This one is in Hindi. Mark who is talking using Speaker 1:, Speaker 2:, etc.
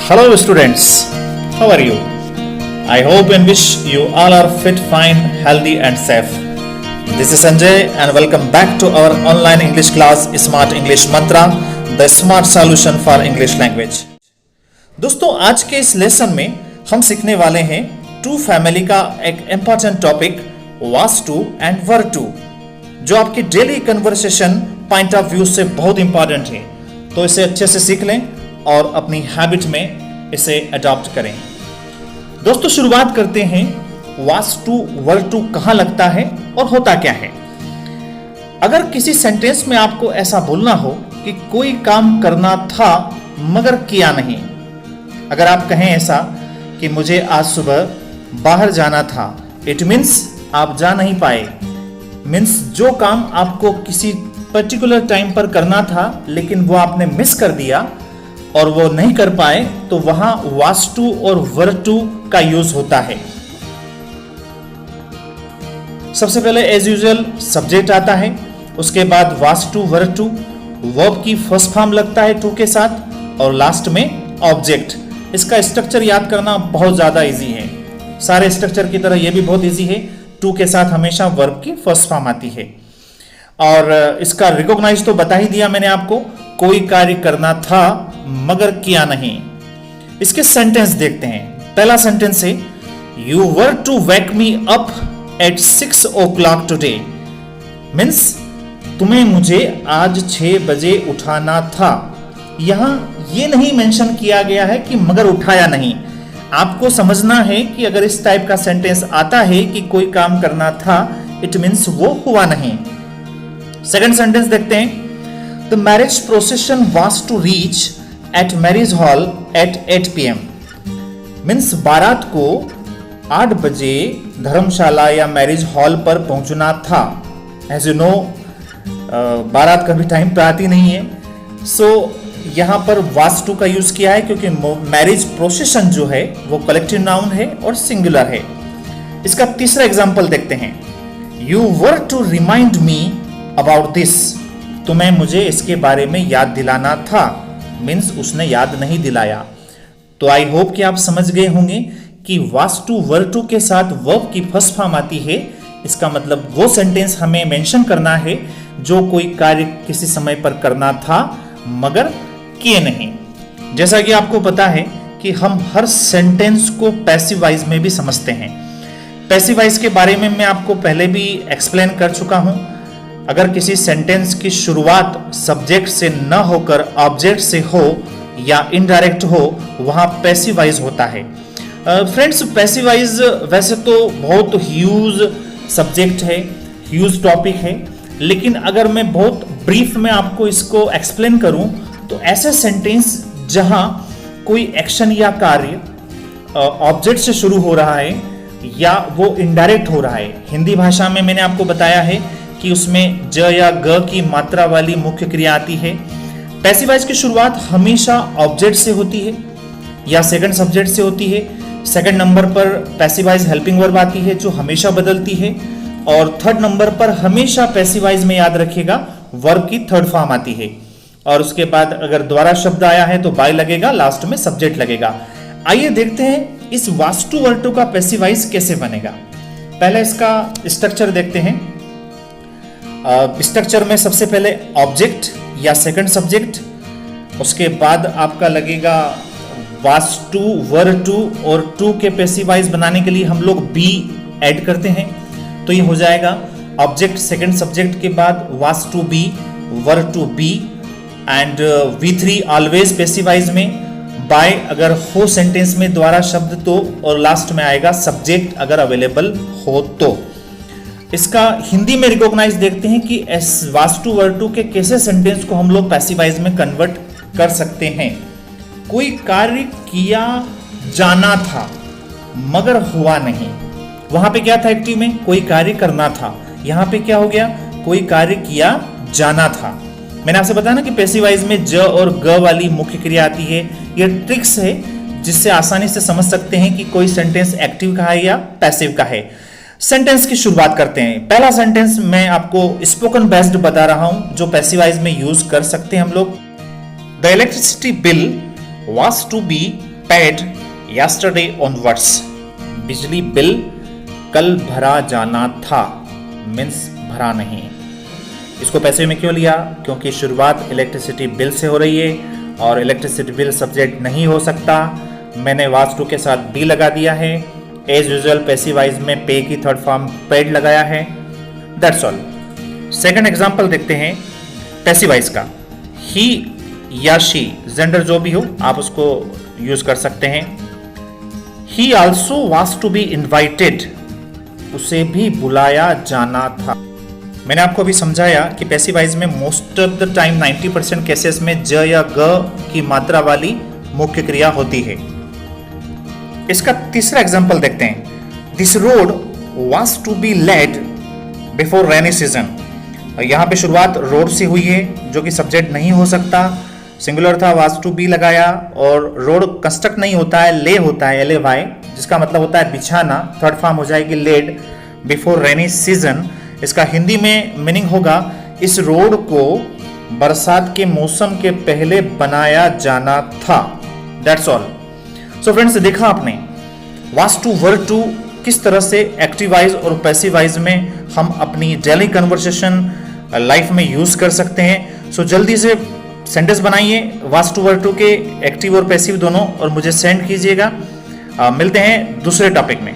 Speaker 1: Hello students, how are you? I hope and wish you all are fit, fine, healthy and safe. This is Sanjay and welcome back to our online English class Smart English Mantra, the smart solution for English language. दोस्तों आज के इस लेसन में हम सीखने वाले हैं टू फैमिली का एक important topic was to and were to, जो आपकी daily conversation point of view से बहुत इंपॉर्टेंट है। तो इसे अच्छे से सीख लें और अपनी हैबिट में इसे अडॉप्ट करें। दोस्तों शुरुआत करते हैं, वाज टू वर टू कहाँ लगता है और होता क्या है। अगर किसी सेंटेंस में आपको ऐसा बोलना हो कि कोई काम करना था मगर किया नहीं, अगर आप कहें ऐसा कि मुझे आज सुबह बाहर जाना था, इट मीन्स आप जा नहीं पाए। मीन्स जो काम आपको किसी पर्टिकुलर टाइम पर करना था लेकिन वो आपने मिस कर दिया और वो नहीं कर पाए, तो वहां वाज टू और वर टू का यूज होता है। सबसे पहले एज यूजुअल सब्जेक्ट आता है, उसके बाद was to were to, verb की फर्स्ट फॉर्म लगता है टू के साथ और लास्ट में ऑब्जेक्ट। इसका स्ट्रक्चर याद करना बहुत ज्यादा इजी है, सारे स्ट्रक्चर की तरह यह भी बहुत इजी है। टू के साथ हमेशा वर्ब की फर्स्ट फॉर्म आती है और इसका रिकॉग्नाइज तो बता ही दिया मैंने आपको, कोई कार्य करना था मगर किया नहीं। इसके सेंटेंस देखते हैं। पहला सेंटेंस है, you were to wake me up at 6 o'clock today. Means तुम्हें मुझे आज 6 बजे उठाना था। यहां यह नहीं मेंशन किया गया है कि मगर उठाया नहीं। आपको समझना है कि अगर इस टाइप का सेंटेंस आता है कि कोई काम करना था, इट मीन्स वो हुआ नहीं। सेकंड सेंटेंस देखते हैं, the marriage procession was to reach at marriage hall at 8 PM। Means बारात को 8 बजे धर्मशाला या मैरिज हॉल पर पहुंचना था। एज यू नो बारात कभी टाइम पे आती नहीं है, सो यहां पर वाज टू का यूज किया है क्योंकि मैरिज प्रोसेशन जो है वो कलेक्टिव नाउन है और सिंगुलर है। इसका तीसरा एग्जांपल देखते हैं, you were to remind me about this. तुम्हें मुझे इसके बारे में याद दिलाना था। मीन्स उसने याद नहीं दिलाया। तो आई होप कि आप समझ गए होंगे कि वाज टू वर टू के साथ वर्ब की फर्स्ट फॉर्म आती है। इसका मतलब वो सेंटेंस हमें मेंशन करना है जो कोई कार्य किसी समय पर करना था मगर किए नहीं। जैसा कि आपको पता है कि हम हर सेंटेंस को पैसिव वॉइस में भी समझते हैं। पैसिव वॉइस के बारे में मैं आपको पहले भी एक्सप्लेन कर चुका हूं। अगर किसी सेंटेंस की शुरुआत सब्जेक्ट से न होकर ऑब्जेक्ट से हो या इनडायरेक्ट हो, वहां पैसिव वॉइस होता है। फ्रेंड्स पैसिव वॉइस वैसे तो बहुत ह्यूज सब्जेक्ट है, ह्यूज टॉपिक है, लेकिन अगर मैं बहुत ब्रीफ में आपको इसको एक्सप्लेन करूं तो ऐसे सेंटेंस जहां कोई एक्शन या कार्य ऑब्जेक्ट से शुरू हो रहा है या वो इनडायरेक्ट हो रहा है। हिंदी भाषा में मैंने आपको बताया है कि उसमें ज या ग की मात्रा वाली मुख्य क्रिया आती है। पैसिव वॉइस की शुरुआत हमेशा ऑब्जेक्ट से होती है या सेकंड सब्जेक्ट से होती है। सेकंड नंबर पर पैसिव वॉइस हेल्पिंग वर्ब आती है जो हमेशा बदलती है और थर्ड नंबर पर हमेशा पैसिव वॉइस में याद रखिएगा वर्ब की थर्ड फॉर्म आती है और उसके बाद अगर द्वारा शब्द आया है तो बाय लगेगा, लास्ट में सब्जेक्ट लगेगा। आइए देखते हैं इस वाज टू वर टू का पैसिव वॉइस कैसे बनेगा। पहले इसका स्ट्रक्चर देखते हैं। स्ट्रक्चर में सबसे पहले ऑब्जेक्ट या सेकंड सब्जेक्ट, उसके बाद आपका लगेगा वाज टू वर टू और टू के पैसिव वॉइस बनाने के लिए हम लोग बी ऐड करते हैं, तो ये हो जाएगा ऑब्जेक्ट सेकंड सब्जेक्ट के बाद was to be, were to be and V3 always passive voice में, बाय अगर हो सेंटेंस में द्वारा शब्द तो, और लास्ट में आएगा सब्जेक्ट अगर अवेलेबल हो तो। इसका हिंदी में रिकॉग्नाइज देखते हैं कि वाज टू वर टू के कैसे सेंटेंस को हम लोग पैसिव वॉइस में कन्वर्ट कर सकते हैं। कोई कार्य किया जाना था मगर हुआ नहीं। वहां पे क्या था एक्टिव में, कोई कार्य करना था। यहां पे क्या हो गया, कोई कार्य किया जाना था। मैंने आपसे बताया ना कि पैसिव वॉइस में ज और ग वाली मुख्य क्रिया आती है। यह ट्रिक्स है जिससे आसानी से समझ सकते हैं कि कोई सेंटेंस एक्टिव का है या पैसिव का है। सेंटेंस की शुरुआत करते हैं। पहला सेंटेंस मैं आपको स्पोकन बेस्ड बता रहा हूं जो पैसिव वॉइस में यूज कर सकते हैं हम लोग। The electricity bill was to be paid yesterday onwards, बिजली बिल कल भरा जाना था, मीन्स भरा नहीं। इसको पैसे में क्यों लिया? क्योंकि शुरुआत इलेक्ट्रिसिटी बिल से हो रही है और इलेक्ट्रिसिटी बिल सब्जेक्ट नहीं हो सकता। मैंने वाज टू के साथ बी लगा दिया है। एज यूजुअल पैसिवाइज में पे की थर्ड फॉर्म पेड लगाया है। That's all. सेकंड एग्जांपल देखते हैं पैसिवाइज का। ही या शी, जेंडर जो भी हो आप उसको यूज कर सकते हैं। He also was to be invited, उसे भी बुलाया जाना था। मैंने आपको अभी समझाया कि पैसिवाइज में most of the time 90% cases में ज या ग की मात्रा वाली मुख्य क्रिया होती है। इसका तीसरा एग्जांपल देखते हैं। This road was to be laid before rainy season. यहाँ पे शुरुआत रोड से हुई है जो कि सब्जेक्ट नहीं हो सकता। सिंगुलर था, वाज टू बी लगाया, और रोड कंस्ट्रक्ट नहीं होता है, ले होता है, LAY, जिसका मतलब होता है बिछाना। थर्ड फॉर्म हो जाएगी लेड बिफोर रेनी सीजन। इसका हिंदी में मीनिंग होगा इस रोड को बरसात के मौसम के पहले बनाया जाना था। That's all. सो फ्रेंड्स, देखा आपने वाज टू वर टू किस तरह से एक्टिवाइज और पैसिवाइज में हम अपनी डेली कन्वर्सेशन लाइफ में यूज कर सकते हैं। सो जल्दी से सेंटेंस बनाइए वाज टू वर टू के एक्टिव और पैसिव दोनों, और मुझे सेंड कीजिएगा। मिलते हैं दूसरे टॉपिक में।